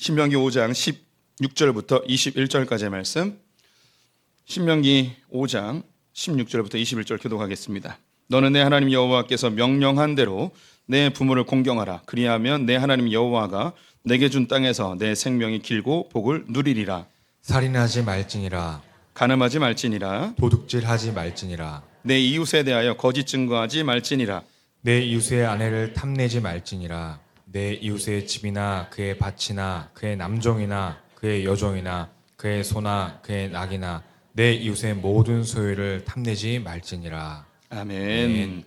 신명기 5장 16절부터 21절까지의 말씀, 신명기 5장 16절부터 21절 교독하겠습니다. 너는 내 하나님 여호와께서 명령한 대로 내 부모를 공경하라. 그리하면 내 하나님 여호와가 내게 준 땅에서 내 생명이 길고 복을 누리리라. 살인하지 말지니라. 간음하지 말지니라. 도둑질하지 말지니라. 내 이웃에 대하여 거짓 증거하지 말지니라. 내 이웃의 아내를 탐내지 말지니라. 내 이웃의 집이나 그의 밭이나 그의 남종이나 그의 여종이나 그의 소나 그의 낙이나 내 이웃의 모든 소유를 탐내지 말지니라. 아멘.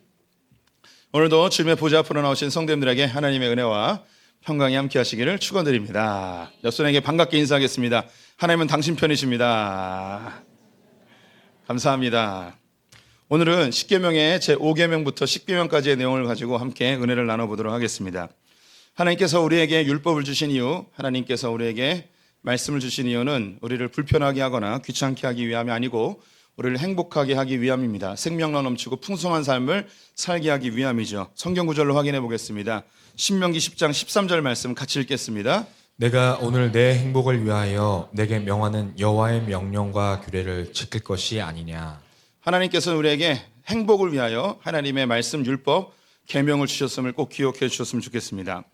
오늘도 주님의 보좌 앞으로 나오신 성도님들에게 하나님의 은혜와 평강이 함께 하시기를 축원드립니다. 옆손에게 반갑게 인사하겠습니다. 하나님은 당신 편이십니다. 감사합니다. 오늘은 십계명의 제5계명부터 10계명까지의 내용을 가지고 함께 은혜를 나눠보도록 하겠습니다. 하나님께서 우리에게 율법을 주신 이유, 하나님께서 우리에게 말씀을 주신 이유는 우리를 불편하게 하거나 귀찮게 하기 위함이 아니고 우리를 행복하게 하기 위함입니다. 생명력 넘치고 풍성한 삶을 살게 하기 위함이죠. 성경 구절로 확인해 보겠습니다. 신명기 10장 13절 말씀 같이 읽겠습니다. 내가 오늘 내 행복을 위하여 내게 명하는 여호와의 명령과 규례를 지킬 것이 아니냐. 하나님께서는 우리에게 행복을 위하여 하나님의 말씀, 율법, 계명을 주셨음을 꼭 기억해 주셨으면 좋겠습니다.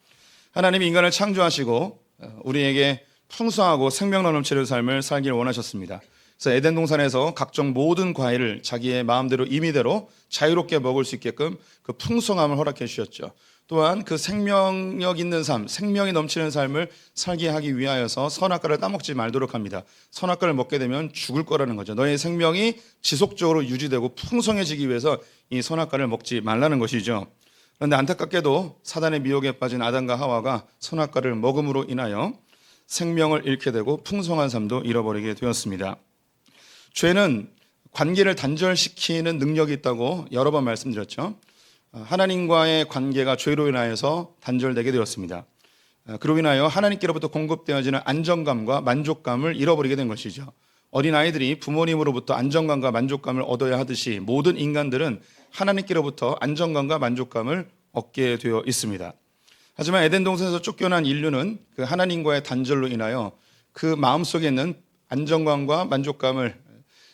하나님이 인간을 창조하시고 우리에게 풍성하고 생명력 넘치는 삶을 살길 원하셨습니다. 그래서 에덴 동산에서 각종 모든 과일을 자기의 마음대로 임의대로 자유롭게 먹을 수 있게끔 그 풍성함을 허락해 주셨죠. 또한 그 생명력 있는 삶, 생명이 넘치는 삶을 살게 하기 위하여서 선악과를 따먹지 말도록 합니다. 선악과를 먹게 되면 죽을 거라는 거죠. 너의 생명이 지속적으로 유지되고 풍성해지기 위해서 이 선악과를 먹지 말라는 것이죠. 그런데 안타깝게도 사단의 미혹에 빠진 아담과 하와가 선악과를 먹음으로 인하여 생명을 잃게 되고 풍성한 삶도 잃어버리게 되었습니다. 죄는 관계를 단절시키는 능력이 있다고 여러 번 말씀드렸죠. 하나님과의 관계가 죄로 인하여서 단절되게 되었습니다. 그로 인하여 하나님께로부터 공급되어지는 안정감과 만족감을 잃어버리게 된 것이죠. 어린아이들이 부모님으로부터 안정감과 만족감을 얻어야 하듯이 모든 인간들은 하나님께로부터 안정감과 만족감을 얻게 되어 있습니다. 하지만 에덴 동산에서 쫓겨난 인류는 그 하나님과의 단절로 인하여 그 마음속에 있는 안정감과 만족감을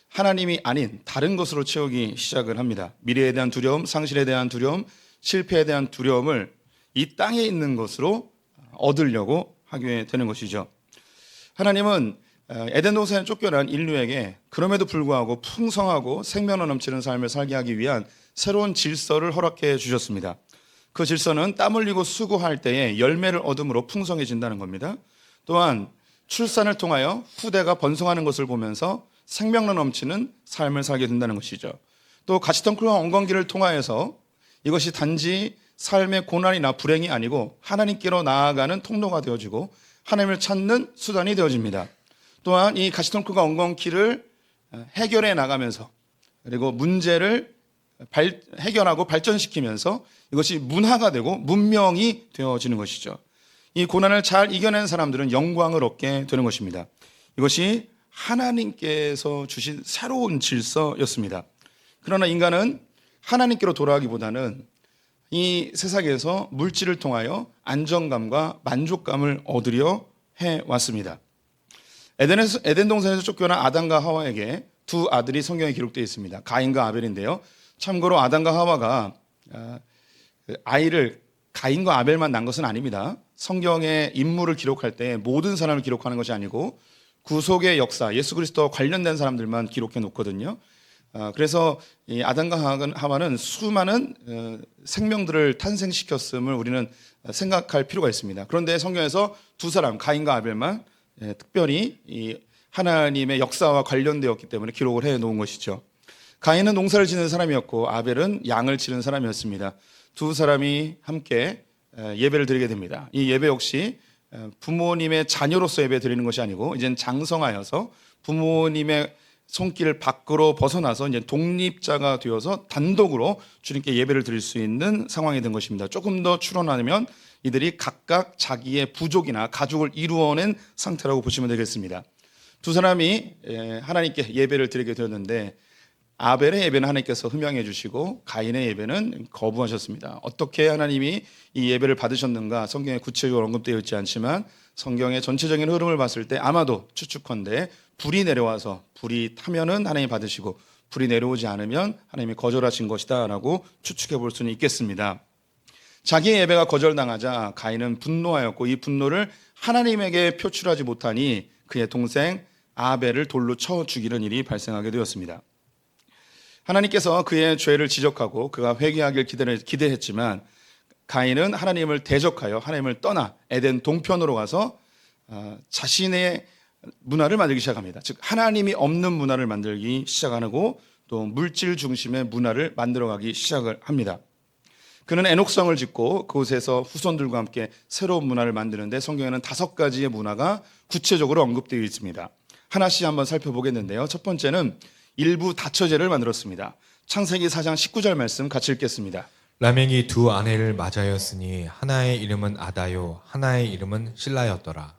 하나님이 아닌 다른 것으로 채우기 시작을 합니다. 미래에 대한 두려움, 상실에 대한 두려움, 실패에 대한 두려움을 이 땅에 있는 것으로 얻으려고 하게 되는 것이죠. 하나님은 에덴 동산에 쫓겨난 인류에게 그럼에도 불구하고 풍성하고 생명력 넘치는 삶을 살게 하기 위한 새로운 질서를 허락해 주셨습니다. 그 질서는 땀 흘리고 수고할 때에 열매를 얻음으로 풍성해진다는 겁니다. 또한 출산을 통하여 후대가 번성하는 것을 보면서 생명력 넘치는 삶을 살게 된다는 것이죠. 또 가시덩굴과 엉겅기를 통하여서 이것이 단지 삶의 고난이나 불행이 아니고 하나님께로 나아가는 통로가 되어지고 하나님을 찾는 수단이 되어집니다. 또한 이 가시덩굴과 엉겅퀴를 해결해 나가면서 그리고 문제를 해결하고 발전시키면서 이것이 문화가 되고 문명이 되어지는 것이죠. 이 고난을 잘 이겨낸 사람들은 영광을 얻게 되는 것입니다. 이것이 하나님께서 주신 새로운 질서였습니다. 그러나 인간은 하나님께로 돌아가기보다는 이 세상에서 물질을 통하여 안정감과 만족감을 얻으려 해왔습니다. 에덴 동산에서 쫓겨난 아담과 하와에게 두 아들이 성경에 기록되어 있습니다. 가인과 아벨인데요. 참고로 아담과 하와가 아이를 가인과 아벨만 낳은 것은 아닙니다. 성경의 인물을 기록할 때 모든 사람을 기록하는 것이 아니고 구속의 역사, 예수 그리스도와 관련된 사람들만 기록해 놓거든요. 그래서 이 아담과 하와는 수많은 생명들을 탄생시켰음을 우리는 생각할 필요가 있습니다. 그런데 성경에서 두 사람, 가인과 아벨만 특별히 이 하나님의 역사와 관련되었기 때문에 기록을 해 놓은 것이죠. 가인은 농사를 짓는 사람이었고 아벨은 양을 치는 사람이었습니다. 두 사람이 함께 예배를 드리게 됩니다. 이 예배 역시 부모님의 자녀로서 예배 드리는 것이 아니고 이제는 장성하여서 부모님의 손길 밖으로 벗어나서 이제 독립자가 되어서 단독으로 주님께 예배를 드릴 수 있는 상황이 된 것입니다. 조금 더 추론하면 이들이 각각 자기의 부족이나 가족을 이루어낸 상태라고 보시면 되겠습니다. 두 사람이 하나님께 예배를 드리게 되었는데 아벨의 예배는 하나님께서 흠양해 주시고 가인의 예배는 거부하셨습니다. 어떻게 하나님이 이 예배를 받으셨는가 성경에 구체적으로 언급되어 있지 않지만 성경의 전체적인 흐름을 봤을 때 아마도 추측컨대 불이 내려와서 불이 타면은 하나님이 받으시고 불이 내려오지 않으면 하나님이 거절하신 것이다라고 추측해 볼 수는 있겠습니다. 자기의 예배가 거절당하자 가인은 분노하였고 이 분노를 하나님에게 표출하지 못하니 그의 동생 아벨을 돌로 쳐 죽이는 일이 발생하게 되었습니다. 하나님께서 그의 죄를 지적하고 그가 회개하길 기대했지만 가인은 하나님을 대적하여 하나님을 떠나 에덴 동편으로 가서 자신의 문화를 만들기 시작합니다. 즉 하나님이 없는 문화를 만들기 시작하고 또 물질 중심의 문화를 만들어가기 시작을 합니다. 그는 에녹성을 짓고 그곳에서 후손들과 함께 새로운 문화를 만드는데 성경에는 5가지의 문화가 구체적으로 언급되어 있습니다. 하나씩 한번 살펴보겠는데요. 첫 번째는 일부 다처제를 만들었습니다. 창세기 4장 19절 말씀 같이 읽겠습니다. 라멕이 두 아내를 맞이하였으니 하나의 이름은 아다요 하나의 이름은 실라였더라.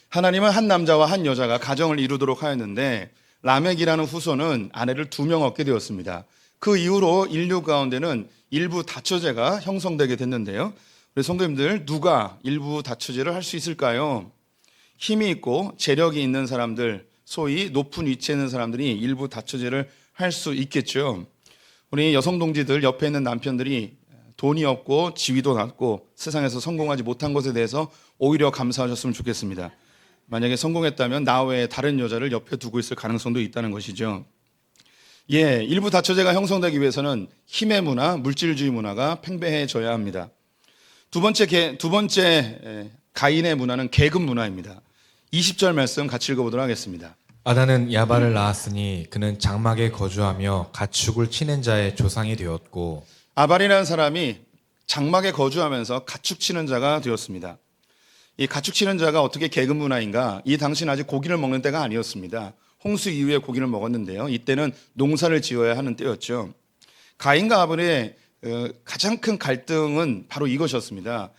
하나님은 한 남자와 한 여자가 가정을 이루도록 하였는데 라멕이라는 후손은 아내를 2명 얻게 되었습니다. 그 이후로 인류 가운데는 일부 다처제가 형성되게 됐는데요. 우리 성도님들 누가 일부 다처제를 할 수 있을까요? 힘이 있고 재력이 있는 사람들, 소위 높은 위치에 있는 사람들이 일부 다처제를 할 수 있겠죠. 우리 여성 동지들 옆에 있는 남편들이 돈이 없고 지위도 낮고 세상에서 성공하지 못한 것에 대해서 오히려 감사하셨으면 좋겠습니다. 만약에 성공했다면 나 외에 다른 여자를 옆에 두고 있을 가능성도 있다는 것이죠. 일부 다처제가 형성되기 위해서는 힘의 문화, 물질주의 문화가 팽배해져야 합니다. 두 번째 가인의 문화는 계급 문화입니다. 20절 말씀 같이 읽어보도록 하겠습니다. 아다는 야발을 낳았으니 그는 장막에 거주하며 가축을 치는 자의 조상이 되었고 아발이라는 사람이 장막에 거주하면서 가축 치는 자가 되었습니다. 이 가축 치는 자가 어떻게 계급 문화인가? 이 당시는 아직 고기를 먹는 때가 아니었습니다. 홍수 이후에 고기를 먹었는데요. 이때는 농사를 지어야 하는 때였죠. 가인과 아벨의 가장 큰 갈등은 바로 이것이었습니다.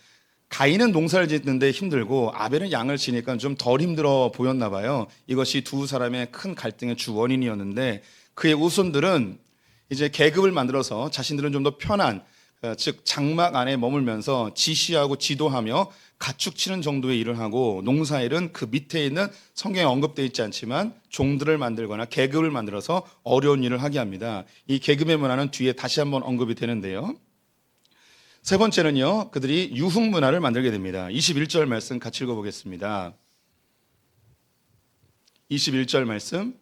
가인은 농사를 짓는데 힘들고 아벨은 양을 치니까 좀 덜 힘들어 보였나 봐요. 이것이 두 사람의 큰 갈등의 주 원인이었는데 그의 후손들은 이제 계급을 만들어서 자신들은 좀 더 편한 즉 장막 안에 머물면서 지시하고 지도하며 가축 치는 정도의 일을 하고 농사일은 그 밑에 있는 성경에 언급되어 있지 않지만 종들을 만들거나 계급을 만들어서 어려운 일을 하게 합니다. 이 계급의 문화는 뒤에 다시 한번 언급이 되는데요. 세 번째는요, 그들이 유흥 문화를 만들게 됩니다. 21절 말씀 같이 읽어보겠습니다. 21절 말씀.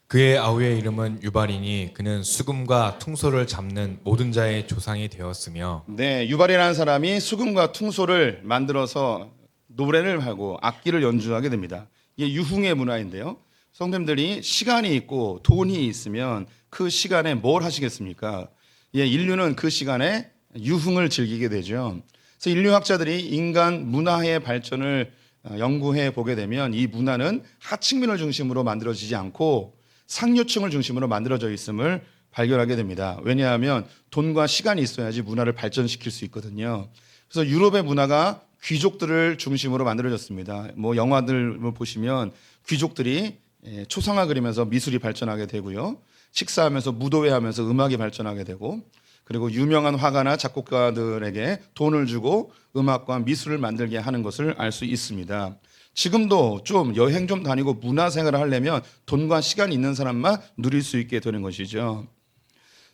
그의 아우의 이름은 유발이니 그는 수금과 퉁소를 잡는 모든 자의 조상이 되었으며 네, 유발이라는 사람이 수금과 퉁소를 만들어서 노래를 하고 악기를 연주하게 됩니다. 이게 유흥의 문화인데요. 성도님들이 시간이 있고 돈이 있으면 그 시간에 뭘 하시겠습니까? 인류는 그 시간에 유흥을 즐기게 되죠. 그래서 인류학자들이 인간 문화의 발전을 연구해 보게 되면 이 문화는 하층민을 중심으로 만들어지지 않고 상류층을 중심으로 만들어져 있음을 발견하게 됩니다. 왜냐하면 돈과 시간이 있어야지 문화를 발전시킬 수 있거든요. 그래서 유럽의 문화가 귀족들을 중심으로 만들어졌습니다. 영화들 보시면 귀족들이 초상화 그리면서 미술이 발전하게 되고요. 식사하면서 무도회하면서 음악이 발전하게 되고 그리고 유명한 화가나 작곡가들에게 돈을 주고 음악과 미술을 만들게 하는 것을 알 수 있습니다. 지금도 좀 여행 좀 다니고 문화생활을 하려면 돈과 시간이 있는 사람만 누릴 수 있게 되는 것이죠.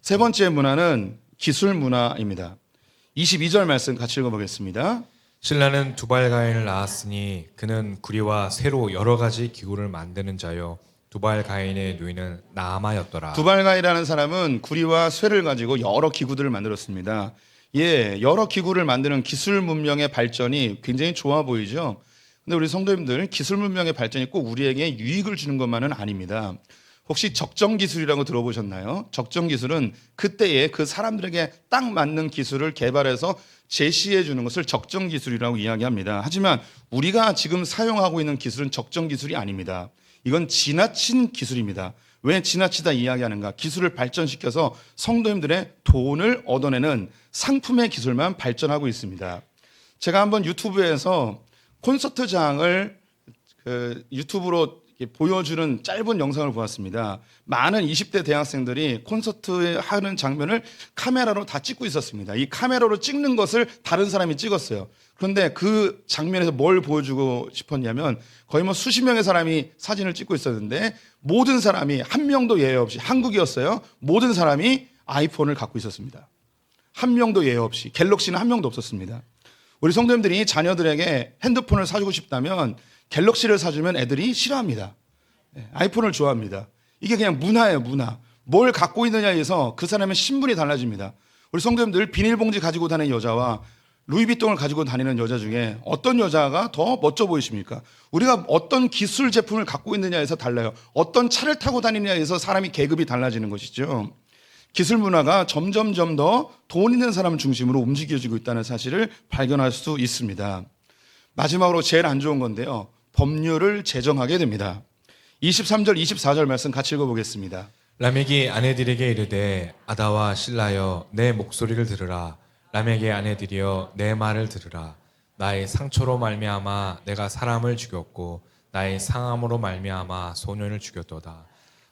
세 번째 문화는 기술 문화입니다. 22절 말씀 같이 읽어보겠습니다. 신라는 두발가인을 낳았으니 그는 구리와 쇠로 여러 가지 기구를 만드는 자요 두발가인의 누이는 나아마였더라. 두발가이라는 사람은 구리와 쇠를 가지고 여러 기구들을 만들었습니다. 여러 기구를 만드는 기술 문명의 발전이 굉장히 좋아 보이죠. 근데 우리 성도님들 기술 문명의 발전이 꼭 우리에게 유익을 주는 것만은 아닙니다. 혹시 적정 기술이라고 들어보셨나요? 적정 기술은 그때에 그 사람들에게 딱 맞는 기술을 개발해서 제시해 주는 것을 적정 기술이라고 이야기합니다. 하지만 우리가 지금 사용하고 있는 기술은 적정 기술이 아닙니다. 이건 지나친 기술입니다. 왜 지나치다 이야기하는가? 기술을 발전시켜서 성도님들의 돈을 얻어내는 상품의 기술만 발전하고 있습니다. 제가 한번 유튜브에서 콘서트장을 유튜브로 보여주는 짧은 영상을 보았습니다. 많은 20대 대학생들이 콘서트 하는 장면을 카메라로 다 찍고 있었습니다. 이 카메라로 찍는 것을 다른 사람이 찍었어요. 그런데 그 장면에서 뭘 보여주고 싶었냐면 거의 뭐 수십 명의 사람이 사진을 찍고 있었는데 모든 사람이 한 명도 예외 없이 한국이었어요. 모든 사람이 아이폰을 갖고 있었습니다. 한 명도 예외 없이. 갤럭시는 한 명도 없었습니다. 우리 성도님들이 자녀들에게 핸드폰을 사주고 싶다면 갤럭시를 사주면 애들이 싫어합니다. 아이폰을 좋아합니다. 이게 그냥 문화예요, 문화. 뭘 갖고 있느냐에 의해서 그 사람의 신분이 달라집니다. 우리 성도님들 비닐봉지 가지고 다니는 여자와 루이비통을 가지고 다니는 여자 중에 어떤 여자가 더 멋져 보이십니까? 우리가 어떤 기술 제품을 갖고 있느냐에서 달라요. 어떤 차를 타고 다니느냐에서 사람이 계급이 달라지는 것이죠. 기술 문화가 점점점 더 돈 있는 사람 중심으로 움직여지고 있다는 사실을 발견할 수 있습니다. 마지막으로 제일 안 좋은 건데요. 법률을 제정하게 됩니다. 23절, 24절 말씀 같이 읽어보겠습니다. 라멕이 아내들에게 이르되 아다와 실라여 내 목소리를 들으라. 라멕의 아내들이여 내 말을 들으라. 나의 상처로 말미암아 내가 사람을 죽였고 나의 상함으로 말미암아 소년을 죽였도다.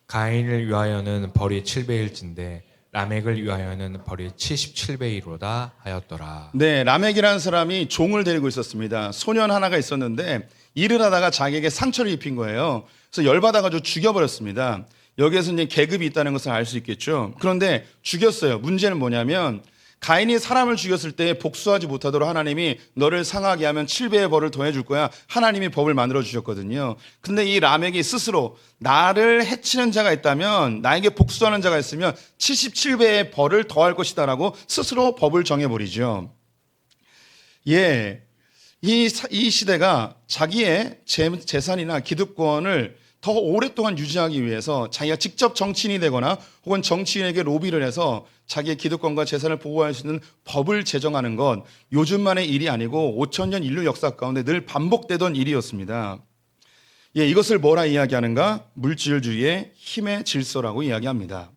가인을 위하여는 벌이 7배일진데 라멕을 위하여는 벌이 77배이로다 하였더라. 네, 라멕이라는 사람이 종을 데리고 있었습니다. 소년 하나가 있었는데 일을 하다가 자기에게 상처를 입힌 거예요. 그래서 열받아가지고 죽여버렸습니다. 여기에서 이제 계급이 있다는 것을 알 수 있겠죠. 그런데 죽였어요. 문제는 뭐냐면 가인이 사람을 죽였을 때 복수하지 못하도록 하나님이 너를 상하게 하면 7배의 벌을 더해 줄 거야. 하나님이 법을 만들어 주셨거든요. 근데 이 라멕이 스스로 나를 해치는 자가 있다면, 나에게 복수하는 자가 있으면 77배의 벌을 더할 것이다라고 스스로 법을 정해버리죠. 예, 이 시대가 자기의 재산이나 기득권을 더 오랫동안 유지하기 위해서 자기가 직접 정치인이 되거나 혹은 정치인에게 로비를 해서 자기의 기득권과 재산을 보호할 수 있는 법을 제정하는 건 요즘만의 일이 아니고 5,000년 인류 역사 가운데 늘 반복되던 일이었습니다. 예, 이것을 뭐라 이야기하는가? 물질주의의 힘의 질서라고 이야기합니다.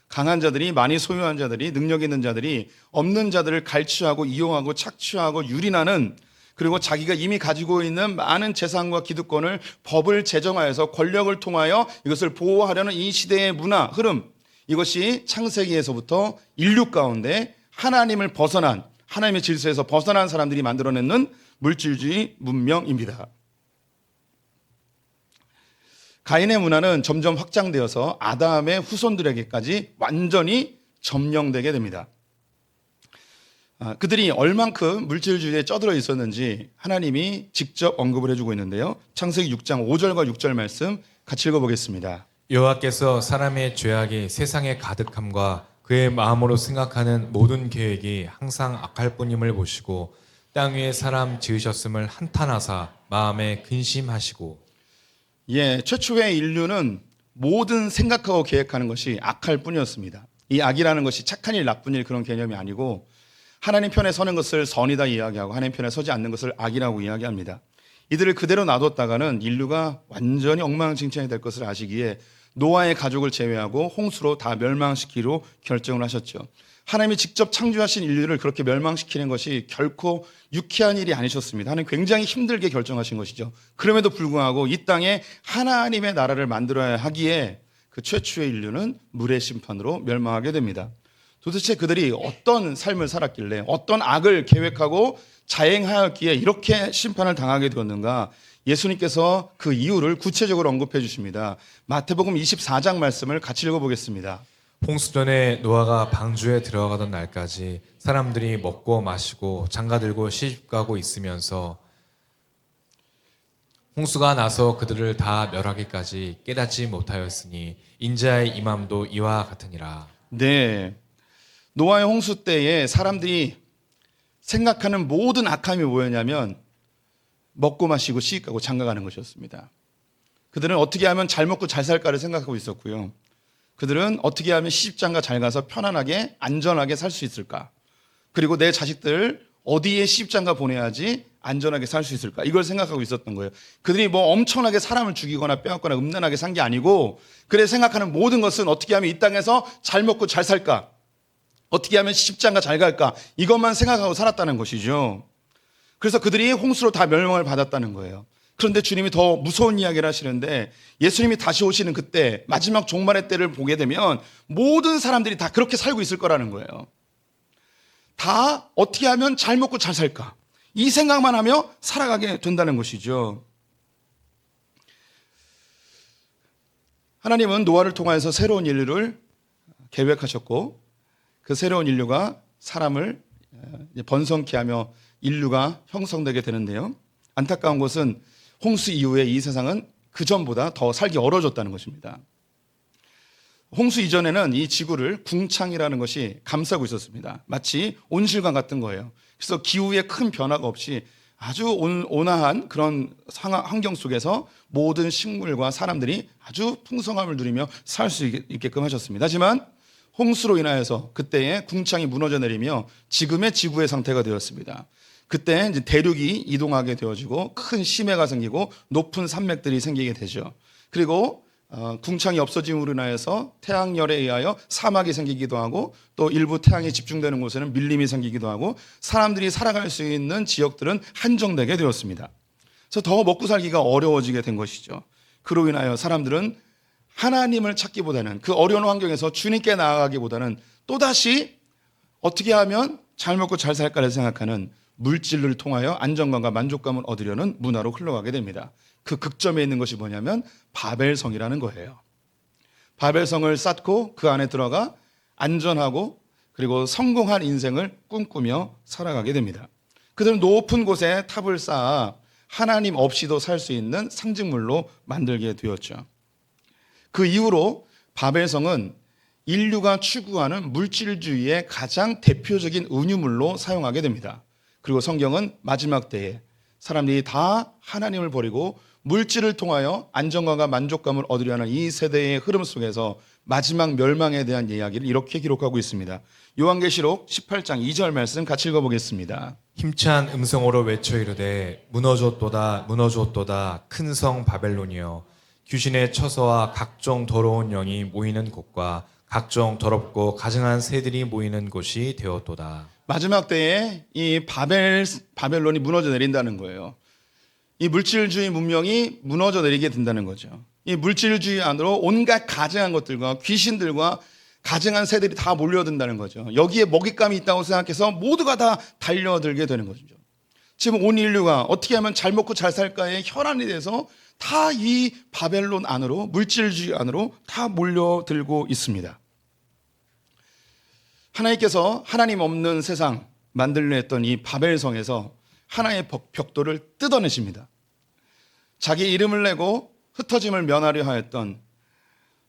강한 자들이, 많이 소유한 자들이, 능력 있는 자들이 없는 자들을 갈취하고 이용하고 착취하고 유린하는, 그리고 자기가 이미 가지고 있는 많은 재산과 기득권을 법을 제정하여서 권력을 통하여 이것을 보호하려는 이 시대의 문화, 흐름, 이것이 창세기에서부터 인류 가운데 하나님을 벗어난, 하나님의 질서에서 벗어난 사람들이 만들어내는 물질주의 문명입니다. 가인의 문화는 점점 확장되어서 아담의 후손들에게까지 완전히 점령되게 됩니다. 그들이 얼만큼 물질주의에 쩌들어 있었는지 하나님이 직접 언급을 해주고 있는데요. 창세기 6장 5절과 6절 말씀 같이 읽어보겠습니다. 여호와께서 사람의 죄악이 세상에 가득함과 그의 마음으로 생각하는 모든 계획이 항상 악할 뿐임을 보시고 땅 위에 사람 지으셨음을 한탄하사 마음에 근심하시고. 예, 최초의 인류는 모든 생각하고 계획하는 것이 악할 뿐이었습니다. 이 악이라는 것이 착한 일, 나쁜 일 그런 개념이 아니고 하나님 편에 서는 것을 선이다 이야기하고 하나님 편에 서지 않는 것을 악이라고 이야기합니다. 이들을 그대로 놔뒀다가는 인류가 완전히 엉망진창이 될 것을 아시기에 노아의 가족을 제외하고 홍수로 다 멸망시키기로 결정을 하셨죠. 하나님이 직접 창조하신 인류를 그렇게 멸망시키는 것이 결코 유쾌한 일이 아니셨습니다. 하나님 굉장히 힘들게 결정하신 것이죠. 그럼에도 불구하고 이 땅에 하나님의 나라를 만들어야 하기에 그 최초의 인류는 물의 심판으로 멸망하게 됩니다. 도대체 그들이 어떤 삶을 살았길래 어떤 악을 계획하고 자행하였기에 이렇게 심판을 당하게 되었는가? 예수님께서 그 이유를 구체적으로 언급해 주십니다. 마태복음 24장 말씀을 같이 읽어보겠습니다. 홍수 전에 노아가 방주에 들어가던 날까지 사람들이 먹고 마시고 장가들고 시집가고 있으면서 홍수가 나서 그들을 다 멸하기까지 깨닫지 못하였으니 인자의 임함도 이와 같으니라. 네, 노아의 홍수 때에 사람들이 생각하는 모든 악함이 뭐였냐면 먹고 마시고 시집가고 장가가는 것이었습니다. 그들은 어떻게 하면 잘 먹고 잘 살까를 생각하고 있었고요. 그들은 어떻게 하면 시집장가 잘 가서 편안하게 안전하게 살 수 있을까, 그리고 내 자식들 어디에 시집장가 보내야지 안전하게 살 수 있을까, 이걸 생각하고 있었던 거예요. 그들이 뭐 엄청나게 사람을 죽이거나 빼앗거나 음란하게 산 게 아니고 그래 생각하는 모든 것은 어떻게 하면 이 땅에서 잘 먹고 잘 살까, 어떻게 하면 시집장가 잘 갈까, 이것만 생각하고 살았다는 것이죠. 그래서 그들이 홍수로 다 멸망을 받았다는 거예요. 그런데 주님이 더 무서운 이야기를 하시는데, 예수님이 다시 오시는 그때 마지막 종말의 때를 보게 되면 모든 사람들이 다 그렇게 살고 있을 거라는 거예요. 다 어떻게 하면 잘 먹고 잘 살까, 이 생각만 하며 살아가게 된다는 것이죠. 하나님은 노아를 통하여서 새로운 인류를 계획하셨고, 그 새로운 인류가 사람을 번성케 하며 인류가 형성되게 되는데요. 안타까운 것은 홍수 이후에 이 세상은 그 전보다 더 살기 어려워졌다는 것입니다. 홍수 이전에는 이 지구를 궁창이라는 것이 감싸고 있었습니다. 마치 온실과 같은 거예요. 그래서 기후에 큰 변화가 없이 아주 온화한 그런 환경 속에서 모든 식물과 사람들이 아주 풍성함을 누리며 살 수 있게끔 하셨습니다. 하지만 홍수로 인하여서 그때의 궁창이 무너져 내리며 지금의 지구의 상태가 되었습니다. 그때 이제 대륙이 이동하게 되어지고 큰 심해가 생기고 높은 산맥들이 생기게 되죠. 그리고 궁창이 없어짐으로 인하여서 태양열에 의하여 사막이 생기기도 하고, 또 일부 태양이 집중되는 곳에는 밀림이 생기기도 하고, 사람들이 살아갈 수 있는 지역들은 한정되게 되었습니다. 그래서 더 먹고 살기가 어려워지게 된 것이죠. 그로 인하여 사람들은 하나님을 찾기보다는, 그 어려운 환경에서 주님께 나아가기보다는 또다시 어떻게 하면 잘 먹고 잘 살까를 생각하는 물질을 통하여 안정감과 만족감을 얻으려는 문화로 흘러가게 됩니다. 그 극점에 있는 것이 뭐냐면 바벨성이라는 거예요. 바벨성을 쌓고 그 안에 들어가 안전하고 그리고 성공한 인생을 꿈꾸며 살아가게 됩니다. 그들은 높은 곳에 탑을 쌓아 하나님 없이도 살 수 있는 상징물로 만들게 되었죠. 그 이후로 바벨성은 인류가 추구하는 물질주의의 가장 대표적인 은유물로 사용하게 됩니다. 그리고 성경은 마지막 때에 사람들이 다 하나님을 버리고 물질을 통하여 안정감과 만족감을 얻으려 하는 이 세대의 흐름 속에서 마지막 멸망에 대한 이야기를 이렇게 기록하고 있습니다. 요한계시록 18장 2절 말씀 같이 읽어보겠습니다. 힘찬 음성으로 외쳐 이르되 무너졌도다 무너졌도다 큰 성 바벨론이여, 귀신의 처소와 각종 더러운 영이 모이는 곳과 각종 더럽고 가증한 새들이 모이는 곳이 되었도다. 마지막 때에 이 바벨론이 무너져 내린다는 거예요. 이 물질주의 문명이 무너져 내리게 된다는 거죠. 이 물질주의 안으로 온갖 가증한 것들과 귀신들과 가증한 새들이 다 몰려든다는 거죠. 여기에 먹잇감이 있다고 생각해서 모두가 다 달려들게 되는 거죠. 지금 온 인류가 어떻게 하면 잘 먹고 잘 살까의 혈안이 돼서 다 이 바벨론 안으로, 물질주의 안으로 다 몰려들고 있습니다. 하나님께서 하나님 없는 세상 만들려 했던 이 바벨성에서 하나의 벽돌을 뜯어내십니다. 자기 이름을 내고 흩어짐을 면하려 하였던,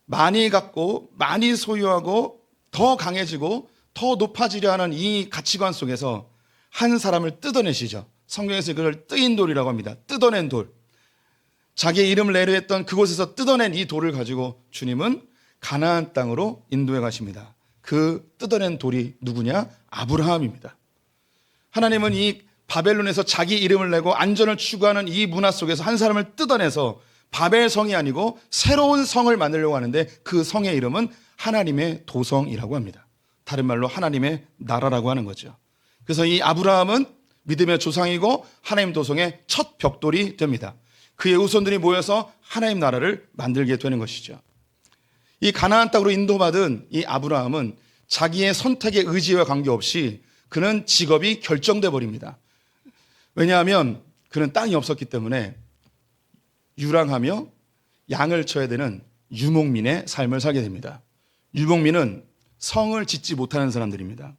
많이 갖고 많이 소유하고 더 강해지고 더 높아지려 하는 이 가치관 속에서 한 사람을 뜯어내시죠. 성경에서 그걸 뜨인 돌이라고 합니다. 뜯어낸 돌. 자기의 이름을 내려 했던 그곳에서 뜯어낸 이 돌을 가지고 주님은 가나안 땅으로 인도해 가십니다. 그 뜯어낸 돌이 누구냐? 아브라함입니다. 하나님은 이 바벨론에서 자기 이름을 내고 안전을 추구하는 이 문화 속에서 한 사람을 뜯어내서 바벨성이 아니고 새로운 성을 만들려고 하는데, 그 성의 이름은 하나님의 도성이라고 합니다. 다른 말로 하나님의 나라라고 하는 거죠. 그래서 이 아브라함은 믿음의 조상이고 하나님 도성의 첫 벽돌이 됩니다. 그의 후손들이 모여서 하나님 나라를 만들게 되는 것이죠. 이 가나안 땅으로 인도받은 이 아브라함은 자기의 선택의 의지와 관계없이 그는 직업이 결정돼 버립니다. 왜냐하면 그는 땅이 없었기 때문에 유랑하며 양을 쳐야 되는 유목민의 삶을 살게 됩니다. 유목민은 성을 짓지 못하는 사람들입니다.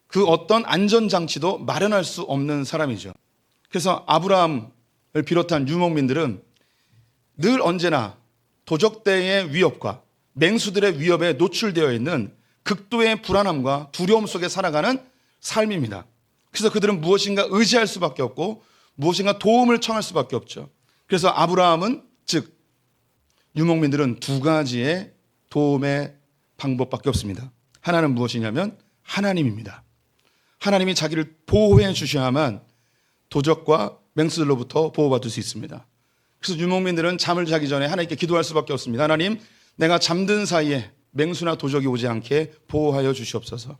그 어떤 안전장치도 마련할 수 없는 사람이죠. 그래서 아브라함을 비롯한 유목민들은 늘 언제나 도적대의 위협과 맹수들의 위협에 노출되어 있는 극도의 불안함과 두려움 속에 살아가는 삶입니다. 그래서 그들은 무엇인가 의지할 수밖에 없고 무엇인가 도움을 청할 수밖에 없죠. 그래서 아브라함은, 즉 유목민들은 두 가지의 도움의 방법밖에 없습니다. 하나는 무엇이냐면 하나님입니다. 하나님이 자기를 보호해 주셔야만 도적과 맹수들로부터 보호받을 수 있습니다. 그래서 유목민들은 잠을 자기 전에 하나님께 기도할 수밖에 없습니다. 하나님, 내가 잠든 사이에 맹수나 도적이 오지 않게 보호하여 주시옵소서.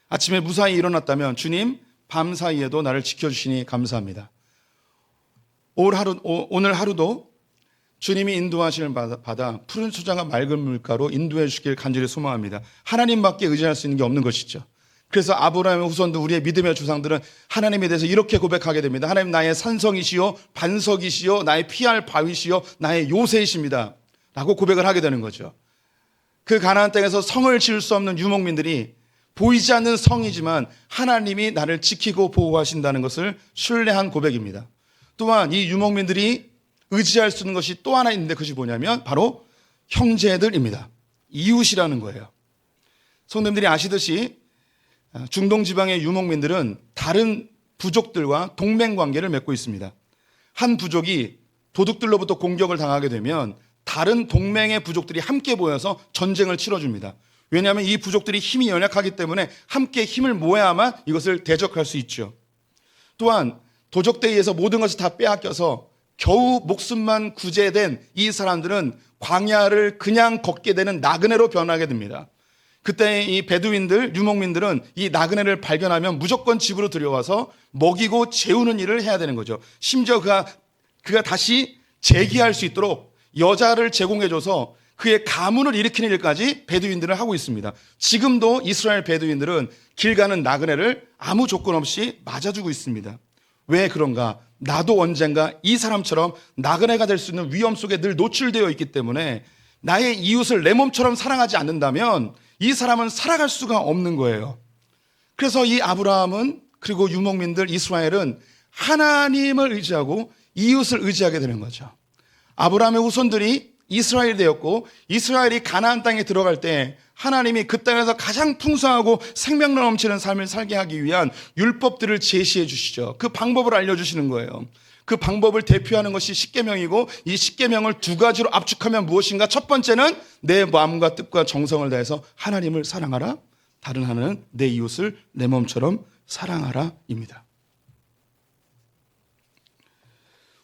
아침에 무사히 일어났다면 주님, 밤 사이에도 나를 지켜주시니 감사합니다. 오늘 하루도 주님이 인도하심을 받아 푸른 초장과 맑은 물가로 인도해 주시길 간절히 소망합니다. 하나님밖에 의지할 수 있는 게 없는 것이죠. 그래서 아브라함의 후손도 우리의 믿음의 조상들은 하나님에 대해서 이렇게 고백하게 됩니다. 하나님 나의 산성이시요 반석이시요 나의 피할 바위시요 나의 요새이십니다 라고 고백을 하게 되는 거죠. 그 가나안 땅에서 성을 지을 수 없는 유목민들이 보이지 않는 성이지만 하나님이 나를 지키고 보호하신다는 것을 신뢰한 고백입니다. 또한 이 유목민들이 의지할 수 있는 것이 또 하나 있는데 그것이 뭐냐면 바로 형제들입니다. 이웃이라는 거예요. 성도님들이 아시듯이 중동 지방의 유목민들은 다른 부족들과 동맹 관계를 맺고 있습니다. 한 부족이 도둑들로부터 공격을 당하게 되면 다른 동맹의 부족들이 함께 모여서 전쟁을 치러줍니다. 왜냐하면 이 부족들이 힘이 연약하기 때문에 함께 힘을 모아야만 이것을 대적할 수 있죠. 또한 도적대에 의해서 모든 것을 다 빼앗겨서 겨우 목숨만 구제된 이 사람들은 광야를 그냥 걷게 되는 나그네로 변하게 됩니다. 그때 이 베두인들, 유목민들은 이 나그네를 발견하면 무조건 집으로 들여와서 먹이고 재우는 일을 해야 되는 거죠. 심지어 그가 다시 재기할 수 있도록 여자를 제공해줘서 그의 가문을 일으키는 일까지 베두인들은 하고 있습니다. 지금도 이스라엘 베두인들은 길 가는 나그네를 아무 조건 없이 맞아주고 있습니다. 왜 그런가? 나도 언젠가 이 사람처럼 나그네가 될 수 있는 위험 속에 늘 노출되어 있기 때문에 나의 이웃을 내 몸처럼 사랑하지 않는다면 이 사람은 살아갈 수가 없는 거예요. 그래서 이 아브라함은 그리고 유목민들 이스라엘은 하나님을 의지하고 이웃을 의지하게 되는 거죠. 아브라함의 후손들이 이스라엘이 되었고 이스라엘이 가나안 땅에 들어갈 때 하나님이 그 땅에서 가장 풍성하고 생명력 넘치는 삶을 살게 하기 위한 율법들을 제시해 주시죠. 그 방법을 알려주시는 거예요. 그 방법을 대표하는 것이 십계명이고 이 십계명을 두 가지로 압축하면 무엇인가? 첫 번째는 내 마음과 뜻과 정성을 다해서 하나님을 사랑하라. 다른 하나는 내 이웃을 내 몸처럼 사랑하라입니다.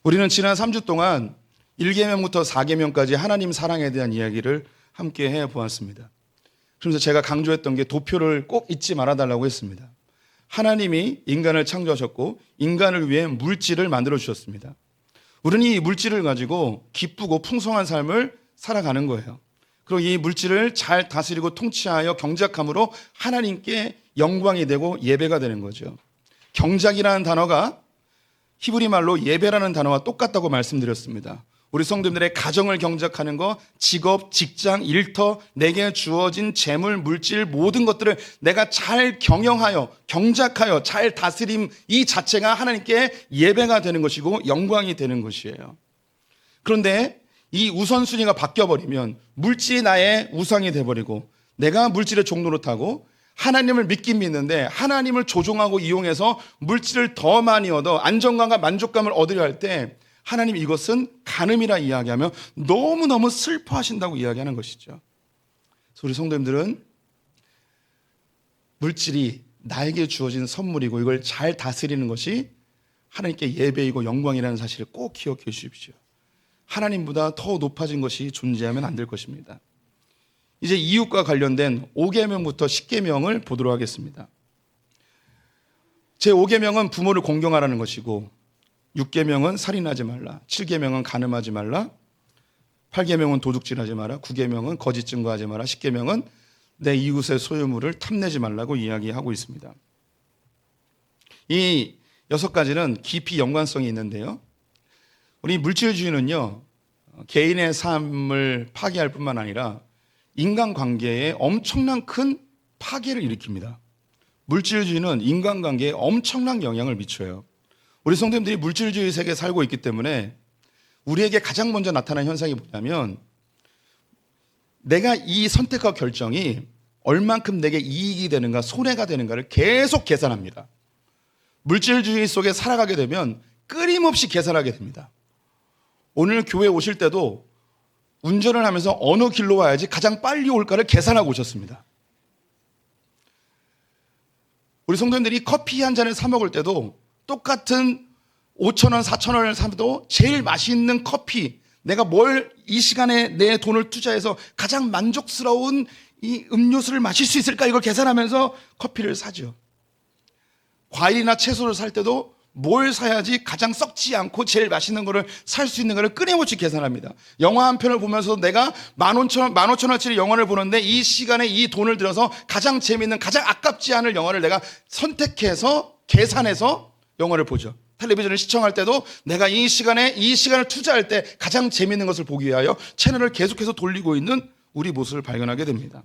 우리는 지난 3주 동안 1계명부터 4계명까지 하나님 사랑에 대한 이야기를 함께 해보았습니다. 그러면서 제가 강조했던 게 도표를 꼭 잊지 말아달라고 했습니다. 하나님이 인간을 창조하셨고 인간을 위해 물질을 만들어 주셨습니다. 우리는 이 물질을 가지고 기쁘고 풍성한 삶을 살아가는 거예요. 그리고 이 물질을 잘 다스리고 통치하여 경작함으로 하나님께 영광이 되고 예배가 되는 거죠. 경작이라는 단어가 히브리 말로 예배라는 단어와 똑같다고 말씀드렸습니다. 우리 성도님들의 가정을 경작하는 것, 직업, 직장, 일터, 내게 주어진 재물, 물질 모든 것들을 내가 잘 경영하여 경작하여 잘 다스림 이 자체가 하나님께 예배가 되는 것이고 영광이 되는 것이에요. 그런데 이 우선순위가 바뀌어버리면 물질이 나의 우상이 돼버리고 내가 물질의 종로로 타고 하나님을 믿긴 믿는데 하나님을 조종하고 이용해서 물질을 더 많이 얻어 안정감과 만족감을 얻으려 할 때 하나님 이것은 간음이라 이야기하며 너무너무 슬퍼하신다고 이야기하는 것이죠. 그래서 우리 성도님들은 물질이 나에게 주어진 선물이고 이걸 잘 다스리는 것이 하나님께 예배이고 영광이라는 사실을 꼭 기억해 주십시오. 하나님보다 더 높아진 것이 존재하면 안 될 것입니다. 이제 이웃과 관련된 5계명부터 10계명을 보도록 하겠습니다. 제 5계명은 부모를 공경하라는 것이고 6계명은 살인하지 말라, 7계명은 간음하지 말라, 8계명은 도둑질하지 마라, 9계명은 거짓 증거하지 마라, 10계명은 내 이웃의 소유물을 탐내지 말라고 이야기하고 있습니다. 이 6가지는 깊이 연관성이 있는데요. 우리 물질주의는요, 개인의 삶을 파괴할 뿐만 아니라 인간관계에 엄청난 큰 파괴를 일으킵니다. 물질주의는 인간관계에 엄청난 영향을 미쳐요. 우리 성도님들이 물질주의 세계에 살고 있기 때문에 우리에게 가장 먼저 나타나는 현상이 뭐냐면 내가 이 선택과 결정이 얼만큼 내게 이익이 되는가 손해가 되는가를 계속 계산합니다. 물질주의 속에 살아가게 되면 끊임없이 계산하게 됩니다. 오늘 교회 오실 때도 운전을 하면서 어느 길로 와야지 가장 빨리 올까를 계산하고 오셨습니다. 우리 성도님들이 커피 한 잔을 사 먹을 때도 똑같은 5,000원, 4,000원을 사도 제일 맛있는 커피, 내가 뭘 이 시간에 내 돈을 투자해서 가장 만족스러운 이 음료수를 마실 수 있을까 이걸 계산하면서 커피를 사죠. 과일이나 채소를 살 때도 뭘 사야지 가장 썩지 않고 제일 맛있는 거를 살 수 있는 거를 끊임없이 계산합니다. 영화 한 편을 보면서 내가 15,000원짜리 영화를 보는데 이 시간에 이 돈을 들여서 가장 재미있는, 가장 아깝지 않을 영화를 내가 선택해서 계산해서 영화를 보죠. 텔레비전을 시청할 때도 내가 이 시간을 투자할 때 가장 재미있는 것을 보기 위하여 채널을 계속해서 돌리고 있는 우리 모습을 발견하게 됩니다.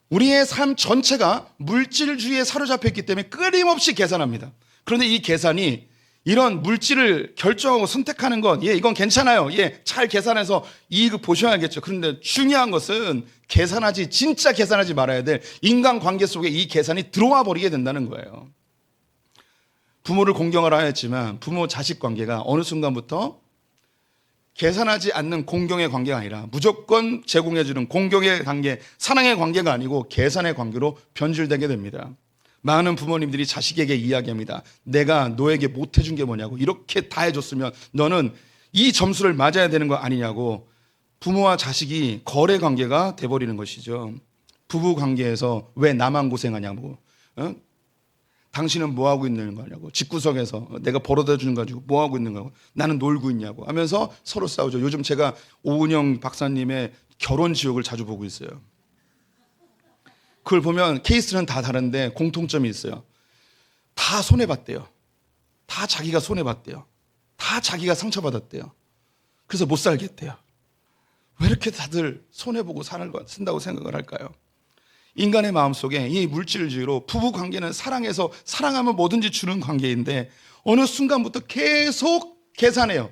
우리의 삶 전체가 물질주의에 사로잡혀 있기 때문에 끊임없이 계산합니다. 그런데 이 계산이 이런 물질을 결정하고 선택하는 것, 이건 괜찮아요. 잘 계산해서 이익을 보셔야겠죠. 그런데 중요한 것은 진짜 계산하지 말아야 될 인간관계 속에 이 계산이 들어와 버리게 된다는 거예요. 부모를 공경하라 했지만 부모 자식 관계가 어느 순간부터 계산하지 않는 공경의 관계가 아니라 무조건 제공해주는 공경의 관계, 사랑의 관계가 아니고 계산의 관계로 변질되게 됩니다. 많은 부모님들이 자식에게 이야기합니다. 내가 너에게 못해준 게 뭐냐고, 이렇게 다 해줬으면 너는 이 점수를 맞아야 되는 거 아니냐고. 부모와 자식이 거래 관계가 돼버리는 것이죠. 부부 관계에서 왜 나만 고생하냐고, 당신은 뭐 하고 있는 거냐고, 집구석에서 내가 벌어다 주는 거 가지고 뭐 하고 있는 거냐고, 나는 놀고 있냐고 하면서 서로 싸우죠. 요즘 제가 오은영 박사님의 결혼 지옥을 자주 보고 있어요. 그걸 보면 케이스는 다 다른데 공통점이 있어요. 다 손해봤대요. 다 자기가 손해봤대요. 다 자기가 상처받았대요. 그래서 못 살겠대요. 왜 이렇게 다들 손해보고 산다고 생각을 할까요? 인간의 마음속에 이 물질주의로 부부 관계는 사랑해서 사랑하면 뭐든지 주는 관계인데 어느 순간부터 계속 계산해요.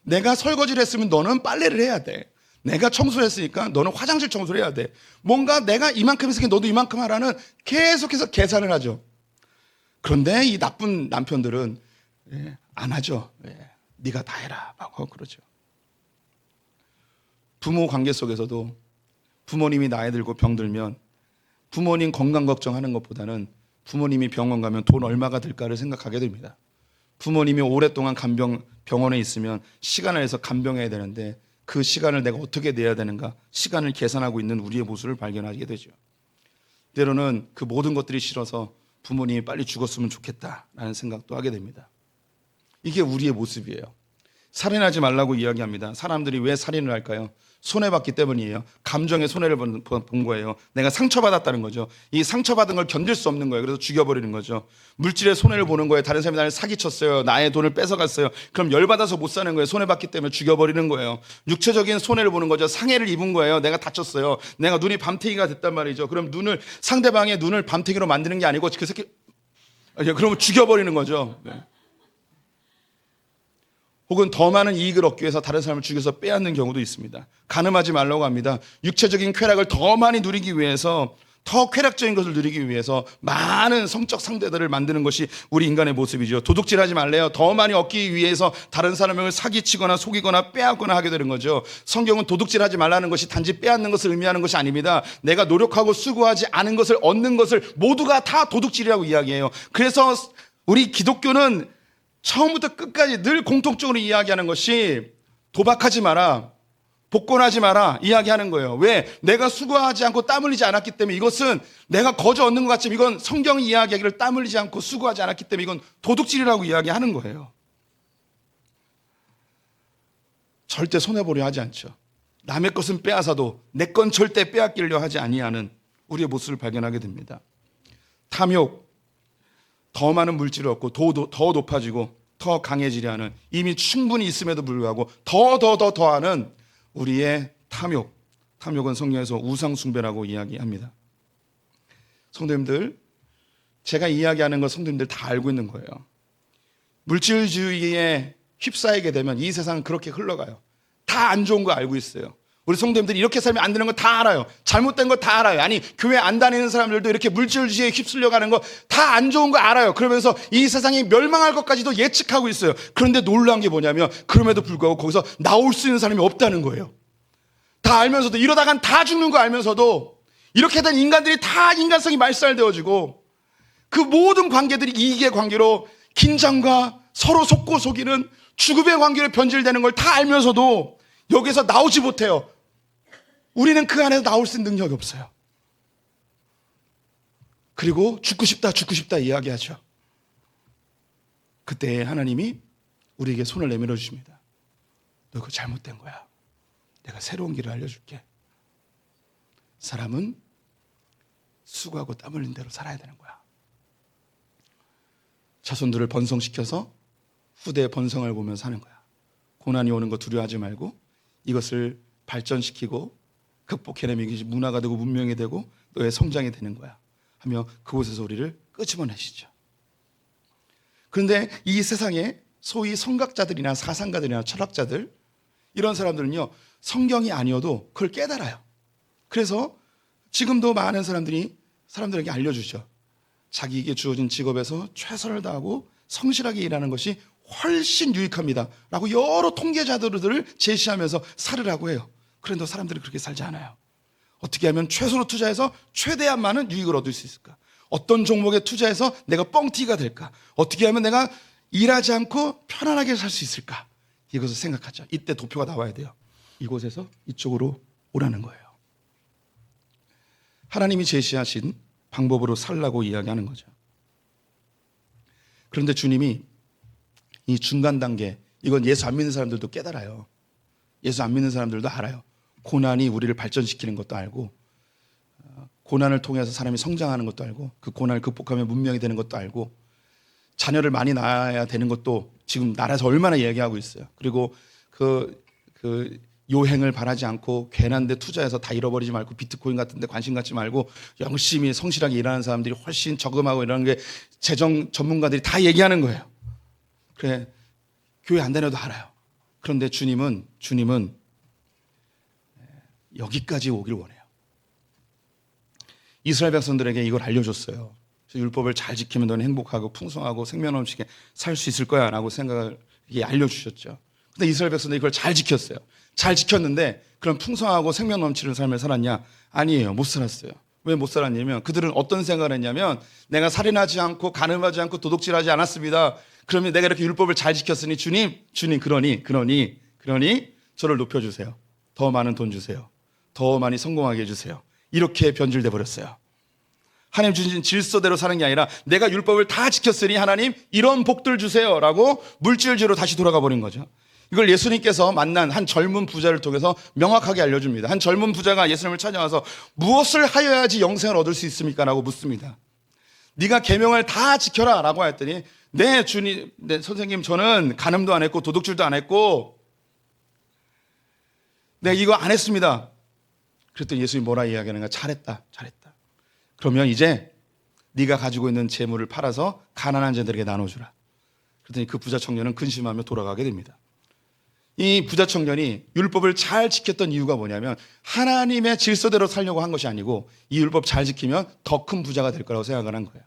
내가 설거지를 했으면 너는 빨래를 해야 돼. 내가 청소를 했으니까 너는 화장실 청소를 해야 돼. 뭔가 내가 이만큼 했으니까 너도 이만큼 하라는 계속해서 계산을 하죠. 그런데 이 나쁜 남편들은 안 하죠. 네가 다 해라 하고 그러죠. 부모 관계 속에서도 부모님이 나이 들고 병들면 부모님 건강 걱정하는 것보다는 부모님이 병원 가면 돈 얼마가 들까를 생각하게 됩니다. 부모님이 오랫동안 병원에 있으면 시간을 내서 간병해야 되는데 그 시간을 내가 어떻게 내야 되는가, 시간을 계산하고 있는 우리의 모습을 발견하게 되죠. 때로는 그 모든 것들이 싫어서 부모님이 빨리 죽었으면 좋겠다라는 생각도 하게 됩니다. 이게 우리의 모습이에요. 살인하지 말라고 이야기합니다. 사람들이 왜 살인을 할까요? 손해봤기 때문이에요. 감정의 손해를 본 거예요. 내가 상처받았다는 거죠. 이 상처받은 걸 견딜 수 없는 거예요. 그래서 죽여버리는 거죠. 물질의 손해를 보는 거예요. 다른 사람이 나를 사기쳤어요. 나의 돈을 뺏어갔어요. 그럼 열받아서 못 사는 거예요. 손해봤기 때문에 죽여버리는 거예요. 육체적인 손해를 보는 거죠. 상해를 입은 거예요. 내가 다쳤어요. 내가 눈이 밤탱이가 됐단 말이죠. 그럼 상대방의 눈을 밤탱이로 만드는 게 아니고 그 새끼, 그러면 죽여버리는 거죠. 네. 혹은 더 많은 이익을 얻기 위해서 다른 사람을 죽여서 빼앗는 경우도 있습니다. 간음하지 말라고 합니다. 육체적인 쾌락을 더 많이 누리기 위해서, 더 쾌락적인 것을 누리기 위해서 많은 성적 상대들을 만드는 것이 우리 인간의 모습이죠. 도둑질하지 말래요. 더 많이 얻기 위해서 다른 사람을 사기치거나 속이거나 빼앗거나 하게 되는 거죠. 성경은 도둑질하지 말라는 것이 단지 빼앗는 것을 의미하는 것이 아닙니다. 내가 노력하고 수고하지 않은 것을 얻는 것을 모두가 다 도둑질이라고 이야기해요. 그래서 우리 기독교는 처음부터 끝까지 늘 공통적으로 이야기하는 것이 도박하지 마라, 복권하지 마라 이야기하는 거예요. 왜? 내가 수고하지 않고 땀 흘리지 않았기 때문에, 이것은 내가 거저 얻는 것 같지만 이건 성경이 이야기하기를 땀 흘리지 않고 수고하지 않았기 때문에 이건 도둑질이라고 이야기하는 거예요. 절대 손해보려 하지 않죠. 남의 것은 빼앗아도 내 건 절대 빼앗기려 하지 아니하는 우리의 모습을 발견하게 됩니다. 탐욕, 더 많은 물질을 얻고 더 높아지고 더 강해지려 하는, 이미 충분히 있음에도 불구하고 더하는 우리의 탐욕. 탐욕은 성경에서 우상숭배라고 이야기합니다. 성도님들, 제가 이야기하는 것 성도님들 다 알고 있는 거예요. 물질주의에 휩싸이게 되면 이 세상은 그렇게 흘러가요. 다 안 좋은 거 알고 있어요. 우리 성도님들이 이렇게 살면 안 되는 거 다 알아요. 잘못된 거 다 알아요. 아니, 교회 안 다니는 사람들도 이렇게 물질주의에 휩쓸려 가는 거 다 안 좋은 거 알아요. 그러면서 이 세상이 멸망할 것까지도 예측하고 있어요. 그런데 놀라운 게 뭐냐면 그럼에도 불구하고 거기서 나올 수 있는 사람이 없다는 거예요. 다 알면서도, 이러다간 다 죽는 거 알면서도 이렇게 된 인간들이 다 인간성이 말살되어지고 그 모든 관계들이 이익의 관계로 긴장과 서로 속고 속이는 죽음의 관계로 변질되는 걸 다 알면서도 여기서 나오지 못해요. 우리는 그 안에서 나올 수 있는 능력이 없어요. 그리고 죽고 싶다 이야기하죠. 그때 하나님이 우리에게 손을 내밀어 주십니다. 너 그거 잘못된 거야. 내가 새로운 길을 알려줄게. 사람은 수고하고 땀 흘린 대로 살아야 되는 거야. 자손들을 번성시켜서 후대의 번성을 보며 사는 거야. 고난이 오는 거 두려워하지 말고 이것을 발전시키고 극복해내면 이것이 문화가 되고 문명이 되고 너의 성장이 되는 거야 하며 그곳에서 우리를 끄집어내시죠. 그런데 이 세상에 소위 성각자들이나 사상가들이나 철학자들, 이런 사람들은요, 성경이 아니어도 그걸 깨달아요. 그래서 지금도 많은 사람들에게 알려주죠. 자기에게 주어진 직업에서 최선을 다하고 성실하게 일하는 것이 훨씬 유익합니다 라고 여러 통계자들을 제시하면서 살으라고 해요. 그런데 사람들이 그렇게 살지 않아요. 어떻게 하면 최소로 투자해서 최대한 많은 유익을 얻을 수 있을까? 어떤 종목에 투자해서 내가 뻥튀기가 될까? 어떻게 하면 내가 일하지 않고 편안하게 살 수 있을까? 이것을 생각하죠. 이때 도표가 나와야 돼요. 이곳에서 이쪽으로 오라는 거예요. 하나님이 제시하신 방법으로 살라고 이야기하는 거죠. 그런데 주님이 이 중간 단계, 이건 예수 안 믿는 사람들도 깨달아요. 예수 안 믿는 사람들도 알아요. 고난이 우리를 발전시키는 것도 알고, 고난을 통해서 사람이 성장하는 것도 알고, 그 고난을 극복하면 문명이 되는 것도 알고, 자녀를 많이 낳아야 되는 것도 지금 나라에서 얼마나 얘기하고 있어요. 그리고 그 요행을 바라지 않고 괜한 데 투자해서 다 잃어버리지 말고 비트코인 같은 데 관심 갖지 말고 열심히 성실하게 일하는 사람들이 훨씬 저금하고 이런 게 재정 전문가들이 다 얘기하는 거예요. 그래, 교회 안 다녀도 알아요. 그런데 주님은 여기까지 오길 원해요. 이스라엘 백성들에게 이걸 알려줬어요. 율법을 잘 지키면 너는 행복하고 풍성하고 생명 넘치게 살 수 있을 거야 라고 생각을 알려주셨죠. 근데 이스라엘 백성들이 이걸 잘 지켰어요. 잘 지켰는데 그럼 풍성하고 생명 넘치는 삶을 살았냐? 아니에요. 못 살았어요. 왜 못 살았냐면 그들은 어떤 생각을 했냐면 내가 살인하지 않고 간음하지 않고 도둑질하지 않았습니다. 그러면 내가 이렇게 율법을 잘 지켰으니 주님 그러니 저를 높여주세요. 더 많은 돈 주세요. 더 많이 성공하게 해주세요. 이렇게 변질돼 버렸어요. 하나님 주신 질서대로 사는 게 아니라 내가 율법을 다 지켰으니 하나님 이런 복들 주세요 라고 물질주의로 다시 돌아가 버린 거죠. 이걸 예수님께서 만난 한 젊은 부자를 통해서 명확하게 알려줍니다. 한 젊은 부자가 예수님을 찾아와서 무엇을 하여야지 영생을 얻을 수 있습니까? 라고 묻습니다. 네가 계명을 다 지켜라 라고 했더니 네 주님, 네 선생님, 저는 간음도 안 했고 도둑질도 안 했고 네 이거 안 했습니다. 그랬더니 예수님이 뭐라 이야기하는가? 잘했다. 그러면 이제 네가 가지고 있는 재물을 팔아서 가난한 자들에게 나눠주라. 그랬더니 그 부자 청년은 근심하며 돌아가게 됩니다. 이 부자 청년이 율법을 잘 지켰던 이유가 뭐냐면 하나님의 질서대로 살려고 한 것이 아니고 이 율법 잘 지키면 더 큰 부자가 될 거라고 생각을 한 거예요.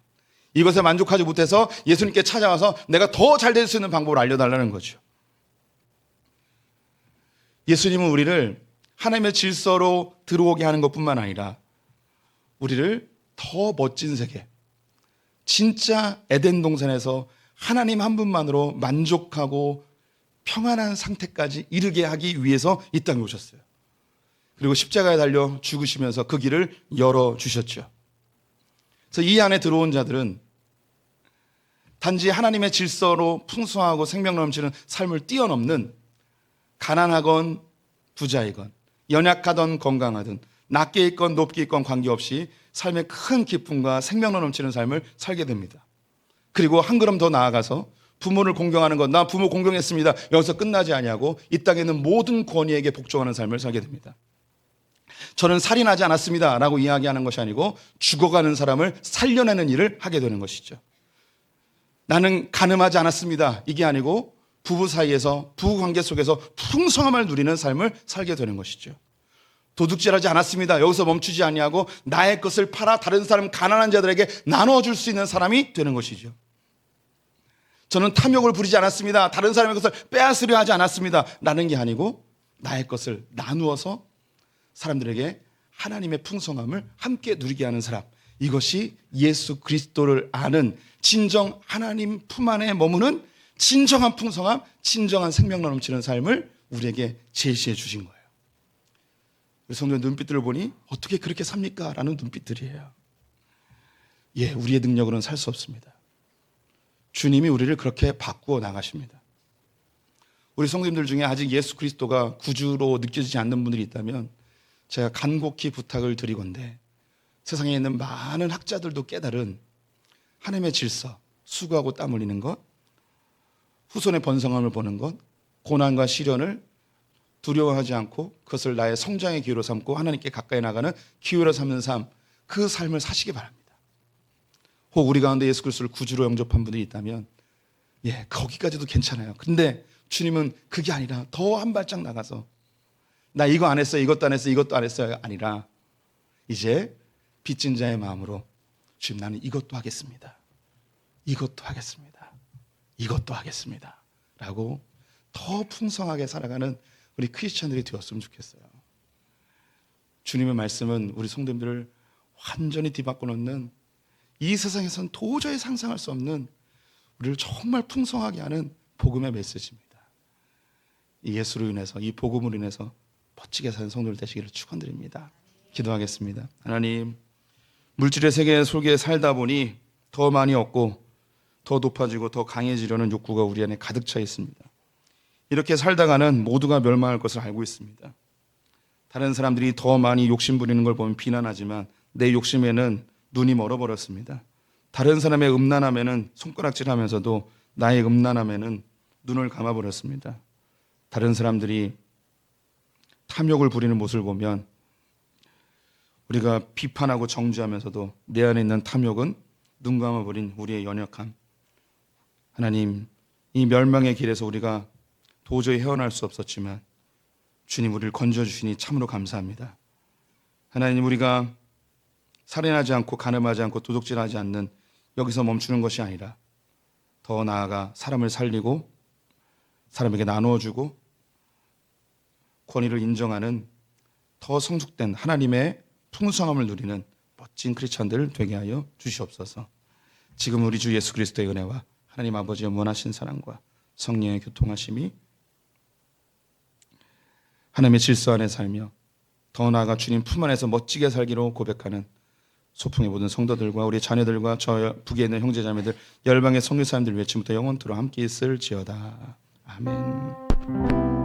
이것에 만족하지 못해서 예수님께 찾아와서 내가 더 잘 될 수 있는 방법을 알려달라는 거죠. 예수님은 우리를 하나님의 질서로 들어오게 하는 것뿐만 아니라 우리를 더 멋진 세계, 진짜 에덴 동산에서 하나님 한 분만으로 만족하고 평안한 상태까지 이르게 하기 위해서 이 땅에 오셨어요. 그리고 십자가에 달려 죽으시면서 그 길을 열어주셨죠. 그래서 이 안에 들어온 자들은 단지 하나님의 질서로 풍성하고 생명 넘치는 삶을 뛰어넘는 가난하건 부자이건 연약하던 건강하든 낮게 있건 높게 있건 관계없이 삶의 큰 기쁨과 생명력 넘치는 삶을 살게 됩니다. 그리고 한 걸음 더 나아가서 부모를 공경하는 것, 나 부모 공경했습니다. 여기서 끝나지 아니하고 이 땅에 있는 모든 권위에게 복종하는 삶을 살게 됩니다. 저는 살인하지 않았습니다 라고 이야기하는 것이 아니고 죽어가는 사람을 살려내는 일을 하게 되는 것이죠. 나는 간음하지 않았습니다 이게 아니고 부부 사이에서 부부관계 속에서 풍성함을 누리는 삶을 살게 되는 것이죠. 도둑질하지 않았습니다 여기서 멈추지 아니하고 나의 것을 팔아 다른 사람 가난한 자들에게 나눠줄 수 있는 사람이 되는 것이죠. 저는 탐욕을 부리지 않았습니다 다른 사람의 것을 빼앗으려 하지 않았습니다 라는 게 아니고 나의 것을 나누어서 사람들에게 하나님의 풍성함을 함께 누리게 하는 사람, 이것이 예수 그리스도를 아는 진정 하나님 품 안에 머무는 진정한 풍성함, 진정한 생명력 넘치는 삶을 우리에게 제시해 주신 거예요. 우리 성도의 눈빛들을 보니 어떻게 그렇게 삽니까? 라는 눈빛들이에요. 예, 우리의 능력으로는 살 수 없습니다. 주님이 우리를 그렇게 바꾸어 나가십니다. 우리 성도님들 중에 아직 예수 그리스도가 구주로 느껴지지 않는 분들이 있다면 제가 간곡히 부탁을 드리건대 세상에 있는 많은 학자들도 깨달은 하나님의 질서, 수고하고 땀 흘리는 것, 후손의 번성함을 보는 것, 고난과 시련을 두려워하지 않고 그것을 나의 성장의 기회로 삼고 하나님께 가까이 나가는 기회로 삼는 삶, 그 삶을 사시기 바랍니다. 혹 우리 가운데 예수 그리스도를 구주로 영접한 분들이 있다면 거기까지도 괜찮아요. 근데 주님은 그게 아니라 더 한 발짝 나가서 나 이거 안 했어요, 이것도 안 했어요, 이것도 안 했어요 아니라 이제 빚진 자의 마음으로 주님 나는 이것도 하겠습니다, 이것도 하겠습니다, 이것도 하겠습니다 라고 더 풍성하게 살아가는 우리 크리스찬들이 되었으면 좋겠어요. 주님의 말씀은 우리 성도님들을 완전히 뒤바꿔 놓는, 이 세상에선 도저히 상상할 수 없는 우리를 정말 풍성하게 하는 복음의 메시지입니다. 이 예수로 인해서, 이 복음으로 인해서 멋지게 사는 성도들 되시기를 축원드립니다. 기도하겠습니다. 하나님, 물질의 세계 속에 살다 보니 더 많이 얻고 더 높아지고 더 강해지려는 욕구가 우리 안에 가득 차 있습니다. 이렇게 살다가는 모두가 멸망할 것을 알고 있습니다. 다른 사람들이 더 많이 욕심 부리는 걸 보면 비난하지만 내 욕심에는 눈이 멀어버렸습니다. 다른 사람의 음란함에는 손가락질하면서도 나의 음란함에는 눈을 감아버렸습니다. 다른 사람들이 탐욕을 부리는 모습을 보면 우리가 비판하고 정죄하면서도 내 안에 있는 탐욕은 눈 감아버린 우리의 연약함. 하나님, 이 멸망의 길에서 우리가 도저히 헤어날 수 없었지만 주님 우리를 건져주시니 참으로 감사합니다. 하나님, 우리가 살인하지 않고 간음하지 않고 도둑질하지 않는 여기서 멈추는 것이 아니라 더 나아가 사람을 살리고 사람에게 나누어주고 권위를 인정하는 더 성숙된 하나님의 풍성함을 누리는 멋진 크리스찬들 되게 하여 주시옵소서. 지금 우리 주 예수 그리스도의 은혜와 하나님 아버지의 무한하신 사랑과 성령의 교통하심이 하나님의 질서 안에 살며 더 나아가 주님 품 안에서 멋지게 살기로 고백하는 소풍의 모든 성도들과 우리 자녀들과 저 북에 있는 형제자매들 열방의 성교 사람들 외침부터 영원토록 함께 있을지어다. 아멘.